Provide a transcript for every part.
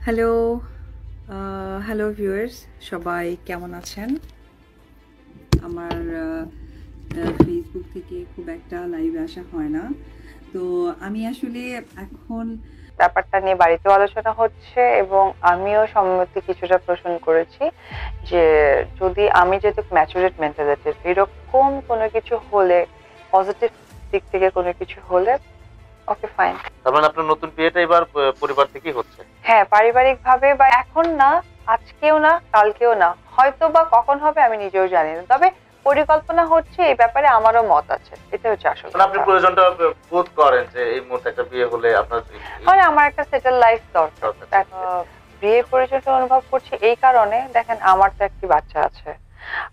Hello, hello viewers, সবাই কেমন আছেন? আমার ফেসবুক থেকে খুব একটা লাইভে আসা হয় না। তো আমি আসলে এখন ব্যাপারটা নিয়ে বাড়িতেও আলোচনা হচ্ছে এবং আমিও সম্মতি কিছুটা পোষণ করেছি যে যদি আমি যেহেতু ম্যাচুরেট মেন্টালিটির এরকম কোনো কিছু হলে, পজিটিভ দিক থেকে কোনো কিছু হলে ওকে ফাইন। তার মানে আপনার নতুন বিয়েটা এবার পরিবার থেকেই হচ্ছে? হ্যাঁ, পারিবারিক ভাবে বা এখন না, আজকেও না, কালকেও না, হয়তো বা কখন হবে আমি নিজেও জানি না, তবে পরিকল্পনা হচ্ছে। এই ব্যাপারে আমারও মত আছে, এটা হচ্ছে আসল মানে আপনি কথা। প্রয়োজনটা বোধ করেন যে এই মুহূর্তে একটা বিয়ে হলে আপনার মানে আমার একটা সেটেল লাইফ দরকার। দরকার। বিয়ের প্রয়োজনটা অনুভব করছি এই কারণে, দেখেন আমার তো একটি বাচ্চা আছে,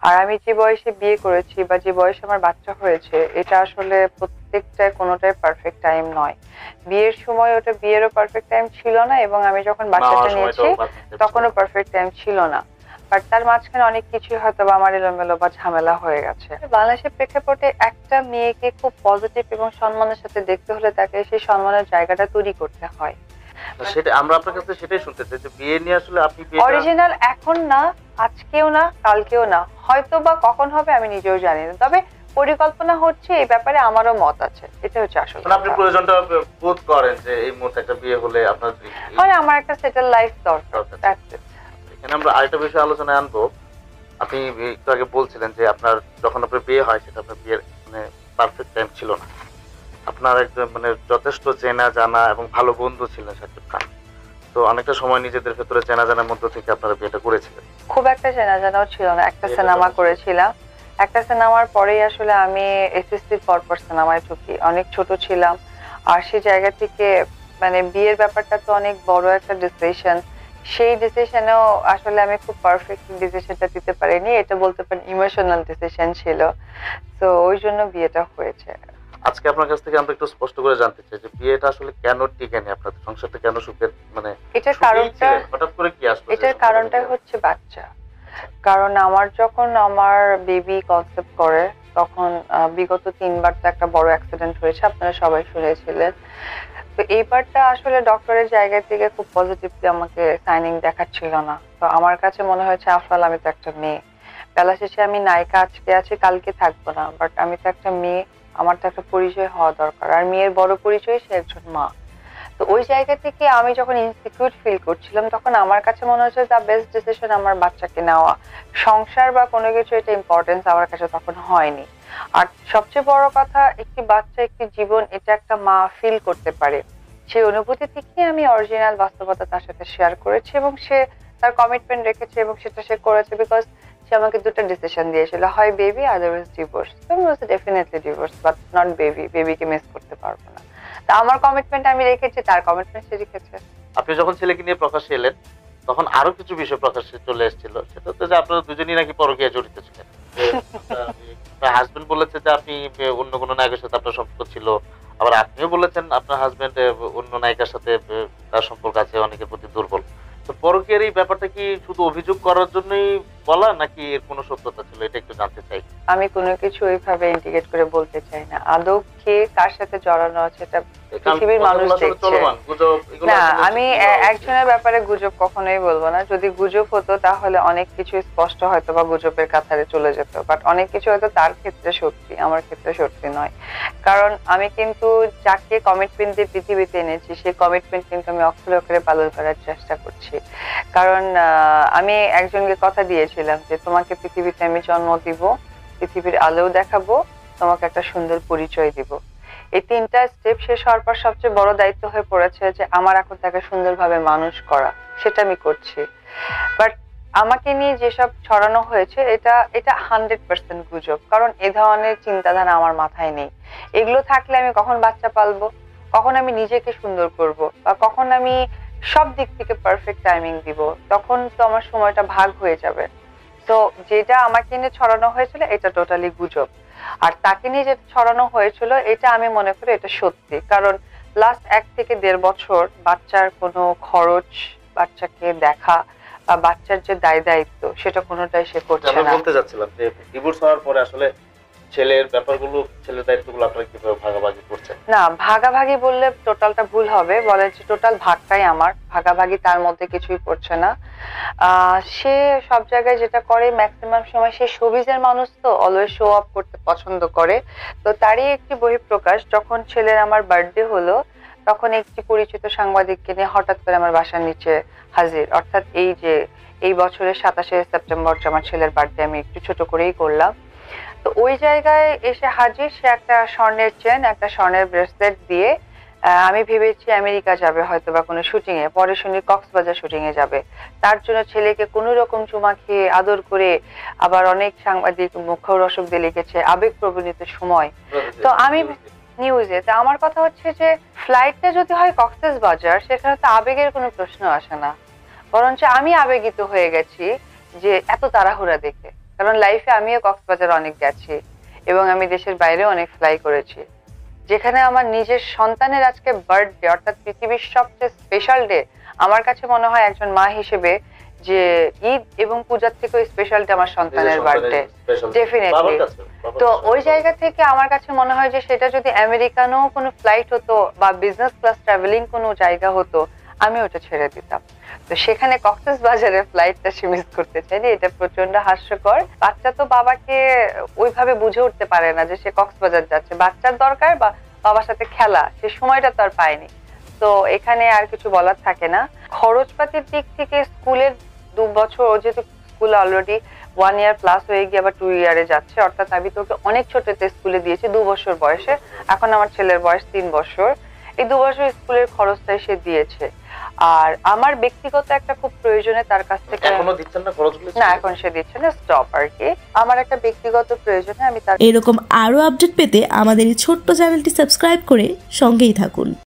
আর আমি যে বয়সে বিয়ে করেছি বা যে বয়সে আমার বাচ্চা হয়েছে, এটা আসলে প্রত্যেকটা কোনোটাই পারফেক্ট টাইম নয়। বিয়ের সময় ওটা বিয়েরও পারফেক্ট টাইম ছিল না, এবং আমি যখন বাচ্চাটা নিয়েছি তখনও পারফেক্ট টাইম ছিল না। বাট তার মাঝখানে অনেক কিছুই হয়তো বা আমার এলোমেলো বা ঝামেলা হয়ে গেছে। বাংলাদেশের প্রেক্ষাপটে একটা মেয়েকে খুব পজিটিভ এবং সম্মানের সাথে দেখতে হলে তাকে সেই সম্মানের জায়গাটা তৈরি করতে হয়। সেটা আমরা আপনার কাছে সেটাই শুনতে চাই যে বিয়ে নিয়ে আসলে আপনি বিয়েটা অরিজিনাল এখন না, আজকেও না, কালকেও না, হয়তো বা কখন হবে আমি নিজেও জানি না, তবে পরিকল্পনা হচ্ছে। এই ব্যাপারে আমারও মত আছে, এটা হচ্ছে আসল মানে আপনি কথা। প্রয়োজনটা বোধ করেন যে এই মুহূর্তে একটা বিয়ে হলে আপনার মানে আমার একটা সেটেল লাইফ দরকার। That's it. এখানে আমরা আরেকটা বিষয় আলোচনায় আনবো। আপনি একটু আগে বলছিলেন যে আপনার যখন আপনার বিয়ে হয় সেটা আপনার বিয়ের মানে পারফেক্ট টাইম ছিল না। আপনার একজন মানে যথেষ্ট চেনা জানা এবং ভালো বন্ধু ছিলেন শাকিব খান। তো অনেকটা সময় নিজেদের ভেতরে চেনা জানার মধ্য থেকে আপনারা বিয়েটা করেছিলেন। খুব একটা চেনা জানাও ছিল না, একটা সিনেমা করেছিলাম। একটা সিনেমার পরেই আসলে আমি এসএসসির পর সিনেমায় ঢুকি, অনেক ছোট ছিলাম। আর সেই জায়গা থেকে মানে বিয়ের ব্যাপারটা তো অনেক বড় একটা ডিসিশন। সেই ডিসিশনেও আসলে আমি খুব পারফেক্ট ডিসিশনটা দিতে পারিনি, এটা বলতে পারেন ইমোশনাল ডিসিশন ছিল। তো ওই জন্য বিয়েটা হয়েছে। আজকে আপনার কাছ থেকে আমরা একটু স্পষ্ট করে জানতে চাই যে বিয়েটা আসলে কেন টিকেনি, আপনাদের সংসারটা কেন সুখের মানে এটার সুখেই কারণটা, ছিলেন? হঠাৎ করে কি আসলো? এটার কারণটাই হচ্ছে বাচ্চা। কারণ আমার যখন আমার বেবি কনসেপ্ট করে তখন বিগত 3বার তো একটা বড় অ্যাক্সিডেন্ট হয়েছে, আপনারা সবাই শুনেছিলেন। তো এইবারটা আসলে ডক্টরের জায়গা থেকে খুব পজিটিভলি আমাকে সাইনিং দেখাচ্ছিল না। তো আমার কাছে মনে হয়েছে আফরাল, আমি তো একটা মেয়ে, বেলা শেষে আমি নায়িকা আজকে আছি কালকে থাকবো না, বাট আমি তো একটা মেয়ে, আমার তো একটা পরিচয় হওয়া দরকার, আর মেয়ের বড় পরিচয় সে একজন মা। তো ওই জায়গা থেকে আমি যখন ইনসিকিউর ফিল করছিলাম তখন আমার কাছে মনে হচ্ছে দ্য বেস্ট ডিসিশন আমার বাচ্চাকে নেওয়া। সংসার বা কোনো কিছু এটা ইম্পর্টেন্স আমার কাছে তখন হয়নি। আর সবচেয়ে বড় কথা, একটি বাচ্চা, একটি জীবন, এটা একটা মা ফিল করতে পারে। সেই অনুভূতি থেকে আমি অরিজিনাল বাস্তবতা তার সাথে শেয়ার করেছি, এবং সে তার কমিটমেন্ট রেখেছে এবং সেটা সে করেছে, বিকজ সে আমাকে দুটো ডিসিশন দিয়েছিল, হয় বেবি আদারওয়াইজ ডিভোর্স। তো আমি বলছি definitely divorce, but not baby, বেবিকে মিস করতে পারবো না। তা আমার কমিটমেন্ট আমি রেখেছি, তার কমিটমেন্ট সে রেখেছে। আপনি যখন ছেলেকে নিয়ে প্রকাশ্যে এলেন তখন আরো কিছু বিষয় প্রকাশ্যে চলে এসেছিল, সেটা হচ্ছে যে আপনারা দুজনেই নাকি পরকীয়ায় জড়িত ছিলেন। আপনার হাজবেন্ড বলেছে যে আপনি অন্য কোনো নায়কের সাথে আপনার সম্পর্ক ছিল, আবার আপনিও বলেছেন আপনার হাজবেন্ড অন্য নায়িকার সাথে তার সম্পর্ক আছে, অনেকের প্রতি দুর্বল। তো পরকীয়ার এই ব্যাপারটা কি শুধু অভিযোগ করার জন্যই বলা, নাকি এর কোনো সত্যতা ছিল, এটা একটু জানতে চাই। আমি কোনো কিছু ওইভাবে ইন্ডিকেট করে বলতে চাই না, আদৌ কে কার সাথে জড়ানো আছে এটা পৃথিবীর মানুষ দেখছে। না, আমি একজনের ব্যাপারে গুজব কখনোই বলবো না। যদি গুজব হতো তাহলে অনেক কিছু স্পষ্ট হয়তো বা গুজবের কাতারে চলে যেত, বাট অনেক কিছু হয়তো তার ক্ষেত্রে সত্যি, আমার ক্ষেত্রে সত্যি নয়। কারণ আমি কিন্তু যাকে কমিটমেন্ট দিয়ে পৃথিবীতে এনেছি সেই কমিটমেন্ট কিন্তু আমি অক্ষরে অক্ষরে পালন করার চেষ্টা করছি। কারণ আমি একজনকে কথা দিয়েছিলাম যে তোমাকে পৃথিবীতে আমি জন্ম দিব, পৃথিবীর আলোও দেখাবো, তোমাকে একটা সুন্দর পরিচয় দিব। এই 3টা স্টেপ শেষ হওয়ার পর সবচেয়ে বড় দায়িত্ব হয়ে পড়েছে যে আমার এখন তাকে সুন্দরভাবে মানুষ করা, সেটা আমি করছি। বাট আমাকে নিয়ে যেসব ছড়ানো হয়েছে এটা এটা 100% গুজব, কারণ এ ধরনের চিন্তাধারা আমার মাথায় নেই। এগুলো থাকলে আমি কখন বাচ্চা পালবো, কখন আমি নিজেকে সুন্দর করব, বা কখন আমি সব দিক থেকে পারফেক্ট টাইমিং দিব, তখন তো আমার সময়টা ভাগ হয়ে যাবে। তো যেটা আমাকে নিয়ে ছড়ানো হয়েছিল এটা টোটালি গুজব, আর তাকে নিয়ে যেটা ছড়ানো হয়েছিল এটা আমি মনে করি এটা সত্যি। কারণ লাস্ট 1 থেকে 1.5 বছর বাচ্চার কোনো খরচ, বাচ্চাকে দেখা বা বাচ্চার যে দায় দায়িত্ব সেটা কোনোটাই সে করছে আমি না। বলতে যাচ্ছিলাম যে ডিভোর্স হওয়ার পরে আসলে ছেলের ব্যাপারগুলো, ছেলের দায়িত্বগুলো আপনারা কিভাবে ভাগাভাগি করছেন? না, ভাগাভাগি বললে টোটালটা ভুল হবে, বলে যে টোটাল ভাগটাই আমার, ভাগাভাগি তার মধ্যে কিছুই পড়ছে না। সে সব জায়গায় যেটা করে ম্যাক্সিমাম সময়, সে শোবিজের মানুষ তো, অলওয়েজ শো অফ করতে পছন্দ করে। তো তারই একটি বহিঃপ্রকাশ, যখন ছেলের আমার বার্থডে হলো তখন একটি পরিচিত সাংবাদিককে নিয়ে হঠাৎ করে আমার বাসার নিচে হাজির, অর্থাৎ এই বছরের 27শে সেপ্টেম্বর আমার ছেলের বার্থডে আমি একটু ছোট করেই করলাম। তো ওই জায়গায় এসে হাজির, সে একটা স্বর্ণের চেন, একটা স্বর্ণের ব্রেসলেট দিয়ে। আমি ভেবেছি আমেরিকা যাবে হয়তো বা কোনো শুটিং এ, পরে শুনি কক্সবাজার শুটিং এ যাবে। তার জন্য ছেলেকে কোনো রকম চুমা খেয়ে আদর করে, আবার অনেক সাংবাদিক মুখরোচক দিয়ে লিখেছে আবেগ প্রবণিত সময়। তো আমি নিউজে, তো আমার কথা হচ্ছে যে ফ্লাইটটা যদি হয় কক্সবাজার, সেখানে তো আবেগের কোনো প্রশ্ন আসে না, বরঞ্চ আমি আবেগিত হয়ে গেছি যে এত তাড়াহুড়া দেখে। কারণ লাইফে আমিও কক্সবাজার অনেক গেছি এবং আমি দেশের বাইরেও অনেক ফ্লাই করেছি, যেখানে আমার নিজের সন্তানের আজকে বার্থডে, অর্থাৎ পৃথিবীর সবচেয়ে স্পেশাল ডে। আমার কাছে মনে হয় একজন মা হিসেবে যে ঈদ এবং পূজার থেকেও স্পেশাল ডে আমার সন্তানের বার্থডে, ডেফিনেটলি। তো ওই জায়গা থেকে আমার কাছে মনে হয় যে সেটা যদি আমেরিকানও কোনো ফ্লাইট হতো বা বিজনেস ক্লাস ট্রাভেলিং কোনো জায়গা হতো, আমি ওটা ছেড়ে দিতাম। তো সেখানে কক্সবাজারের ফ্লাইটটা সে মিস করতে চাইনি, এটা প্রচন্ড হাস্যকর। বাচ্চা তো বাবাকে ওইভাবে বুঝে উঠতে পারে না যে সে কক্সবাজার যাচ্ছে, বাচ্চার দরকার বা বাবার সাথে খেলা, সে সময়টা তো আর পায়নি। তো এখানে আর কিছু বলার থাকে না। খরচপাতির দিক থেকে স্কুলের 2 বছর, ও যেহেতু স্কুল অলরেডি 1 ইয়ার প্লাস হয়ে গিয়ে আবার 2 ইয়ারে যাচ্ছে, অর্থাৎ আমি তোকে অনেক ছোটতে স্কুলে দিয়েছি 2 বছর বয়সে, এখন আমার ছেলের বয়স 3 বছর। এই 2 বছর স্কুলের খরচটাই সে দিয়েছে। আর আমার ব্যক্তিগত একটা খুব প্রয়োজনে তার কাছ থেকে এখনো দিচ্ছেন না খরচগুলো? না, এখন সে দিচ্ছে না, স্টপ আর কি। আমার একটা ব্যক্তিগত প্রয়োজনে আমি তার এরকম আরো আপডেট পেতে আমাদের এই ছোট্ট চ্যানেলটি সাবস্ক্রাইব করে সঙ্গেই থাকুন।